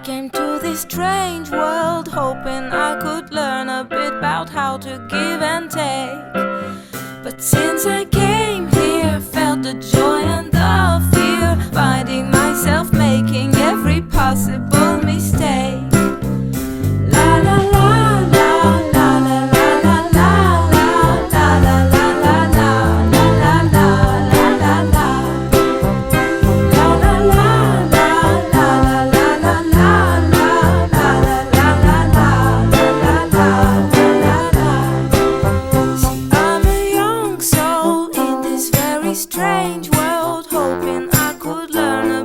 came to this strange world hoping I could learn a bit about how to give and take. But since I came here, felt the joy and the fear, finding myself making every possible mistake. La la la la la la la la la la la la la la la la la la la. Strange world, hoping I could learn a